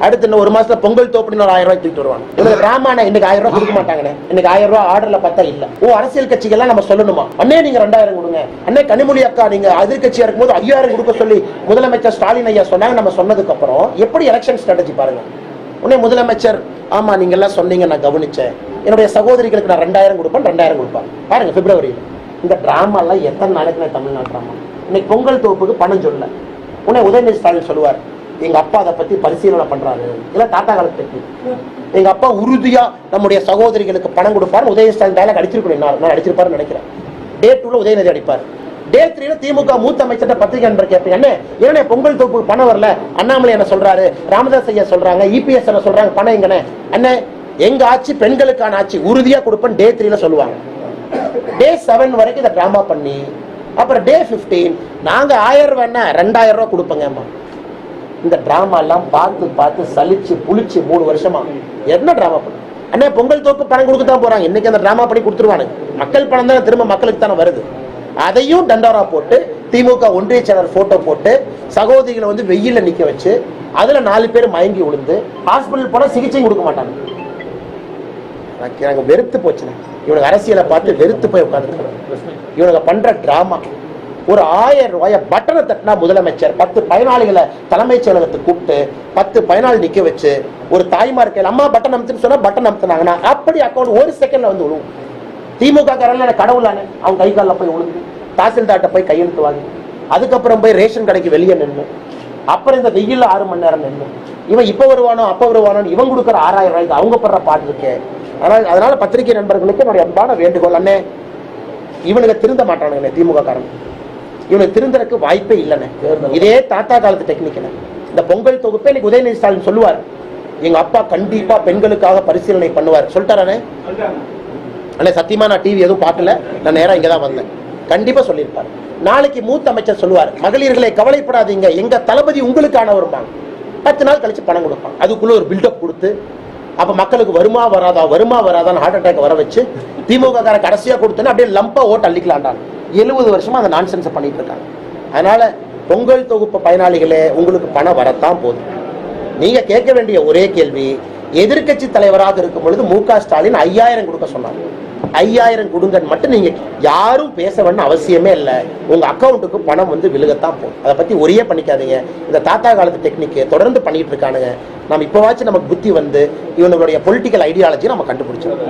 அடுத்து இன்னும் ஒரு மாசத்துல பொங்கல் தோப்புன்னு ஒரு 1000 ரூபாய் தூக்கிட்டு வருவாங்க. இவங்க டிராமாண்ணே இன்னைக்கு 1000 ரூபாய் கொடுக்க மாட்டாங்கண்ணே, இன்னைக்கு 1000 ரூபாய் ஆர்டர்ல பார்த்தா இல்ல. அரசியல் கட்சிகள்லாம் நம்ம சொல்லணுமா, அண்ணே நீங்க 2000 கொடுங்க, அண்ணே கனிமொழி அக்கா நீங்க எதிர்கட்சியா இருக்கும்போது 5000 கொடுக்க சொல்லி முதலமைச்சர் ஸ்டாலின் ஐயா சொன்னாங்க. நம்ம சொன்னதுக்கு அப்புறம் எப்படி எலெக்ஷன் ஸ்ட்ராட்டஜி பாருங்க. உடனே முதலமைச்சர் ஆமா நீங்க எல்லாம் சொன்னீங்க நான் கவனிச்சேன், என்னுடைய சகோதரிகளுக்கு நான் 2000 கொடுப்பேன் 2000 கொடுப்பேன் பாருங்க. பிப்ரவரியில் இந்த டிராமா எல்லாம் எத்தனை நாளைக்கு நான் தமிழ்நாடு டிராமா. இன்னைக்கு பொங்கல் தோப்புக்கு பணம் சொல்ல உடனே உதயநிதி ஸ்டாலின் சொல்லுவார் எங்க அப்பா அதை பத்தி பரிசீலனை பண்றாரு, இல்ல தாத்தா காலத்துக்கு எங்க அப்பா உறுதியா நம்முடைய சகோதரிகளுக்கு பணம் கொடுப்பாரு. உதயநிதி ஸ்டாலின் டைலாக் அடிச்சிருக்கணும், நான் அடிச்சிருப்பாருன்னு நினைக்கிறேன். டே 2ல உதயநிதி அடிப்பார். டே 3ல திமுக மூத்த அமைச்சர் பத்திரிகை நண்பர் கேட்பீங்க, என்ன பொங்கல் தொகுப்புக்கு பணம் வரல, அண்ணாமலை என்ன சொல்றாரு, ராமதாஸ் ஐயா சொல்றாங்க, இபிஎஸ் என்ன சொல்றாங்க, பணம் எங்கன்னு. அண்ணே எங்க ஆட்சி பெண்களுக்கான ஆட்சி, உறுதியா கொடுப்பேன் டே 3ல சொல்லுவாங்க. டே 7 வரைக்கும் இதை டிராமா பண்ணி அப்புறம் டே 15 நாங்க 1000 ரூபாய் 2000 ரூபாய் கொடுப்போங்க. இந்த டிராமா எல்லாம் பார்த்து பார்த்து சலிச்சு புளிச்சு 3 வருஷமா என்ன டிராமா பண்ண. அண்ணே பொங்கல் தோப்பு பணம் கொடுக்க தான் போறாங்க, இன்னைக்கு அந்த டிராமா பண்ணி கொடுத்துருவானுங்க. மக்கள் பணம் தான் திரும்ப மக்களுக்கு தானே வருது. அதையும் தண்டோரா போட்டு திமுக ஒன்றிய செயலர் போட்டோ போட்டு சகோதரிகளை வந்து வெயில நிக்க வச்சு அதுல 4 பேர் மயங்கி விழுந்து ஹாஸ்பிட்டல் போனா சிகிச்சை கொடுக்க மாட்டாங்க. எனக்கு வெறுத்து போச்சுங்க, இவனுக்கு அரசியலை பார்த்து வெறுத்து போய் உட்கார்ந்து இவனுக்கு பண்ற டிராமா. ஒரு 1000 ரூபாய பட்டனை தட்டினா முதலமைச்சர் 10 பயனாளிகளை தலைமைச் செயலகத்தை கூப்பிட்டு 10 பயனாளி நிக்க வச்சு ஒரு தாய்மார் கையில் அம்மா பட்டன் அமுத்துன்னு சொன்னா பட்டன் அமுத்துனாங்கன்னா அப்படி அக்கௌண்ட் 1 செகண்ட்ல வந்து விழுவும். திமுக காரங்க கடவுளானே அவங்க கை காலில் போய் விழுந்து தாசில்தார்ட்ட போய் கையெழுத்து வாங்கி அதுக்கப்புறம் போய் ரேஷன் கடைக்கு வெளியே நின்று அப்புறம் இந்த வெயில்ல 6 மணி நேரம் நின்று இவன் இப்ப வருவானோ அப்ப வருவானோ இவன் கொடுக்குற 6000 ரூபாய்க்கு அவங்க படுற பாட்டு இருக்கே. அதனால பத்திரிகை நண்பர்களுக்கு என்னுடைய அன்பான வேண்டுகோள், அண்ணே இவனுக்கு திருந்த மாட்டானுங்க, திமுக காரன் இவனுக்கு திருந்தறதுக்கு வாய்ப்பே இல்லைன்னு. இதே தாத்தா காலத்து டெக்னிக். இந்த பொங்கல் தொகுப்பை இன்னைக்கு உதயநிதி ஸ்டாலின் சொல்லுவார், எங்க அப்பா கண்டிப்பா பெண்களுக்காக பரிசீலனை பண்ணுவார் சொல்லிட்டாரே. அண்ணே சத்தியமா நான் டிவி எதுவும் பார்க்கல, நான் நேரம் இங்கதான் வந்தேன், கண்டிப்பா சொல்லியிருப்பார். நாளைக்கு மூத்த அமைச்சர் சொல்லுவார், மகளிர்களை கவலைப்படாதீங்க எங்க தளபதி உங்களுக்கான வருவாங்க, 10 நாள் கழிச்சு பணம் கொடுப்பாங்க. அதுக்குள்ள ஒரு பில்டப் கொடுத்து அப்ப மக்களுக்கு வருமா வராதான்னு ஹார்ட் அட்டாக் வர வச்சு திமுக கார கடைசியா கொடுத்தோன்னு அப்படியே லம்பா ஓட்டு அள்ளிக்கலாண்டாங்க. 70 வருஷமா அந்த நான்சென்ஸ் பண்ணிட்டு இருக்காங்க. அதனால பொங்கல் தொகுப்பு பயனாளிகளே உங்களுக்கு பணம் வரத்தான் போதும். நீங்க கேட்க வேண்டிய ஒரே கேள்வி, எதிர்கட்சி தலைவராக இருக்கும் பொழுது மு.க. ஸ்டாலின் 5000 கொடுக்க சொன்னாங்க. 5000 கொடுங்கன்னு மட்டும் நீங்க யாரும் பேச வேண்டிய அவசியமே இல்லை. உங்க அக்கௌண்ட்டுக்கு பணம் வந்து விழுகத்தான் போகும். அதை பத்தி ஒரே பண்ணிக்காதீங்க. இந்த தாத்தா காலத்து டெக்னிக் தொடர்ந்து பண்ணிட்டு இருக்கானுங்க. நம்ம இப்பவாச்சும் நமக்கு புத்தி வந்து இவனுடைய பொலிட்டிக்கல் ஐடியாலஜி நம்ம கண்டுபிடிச்சோம்.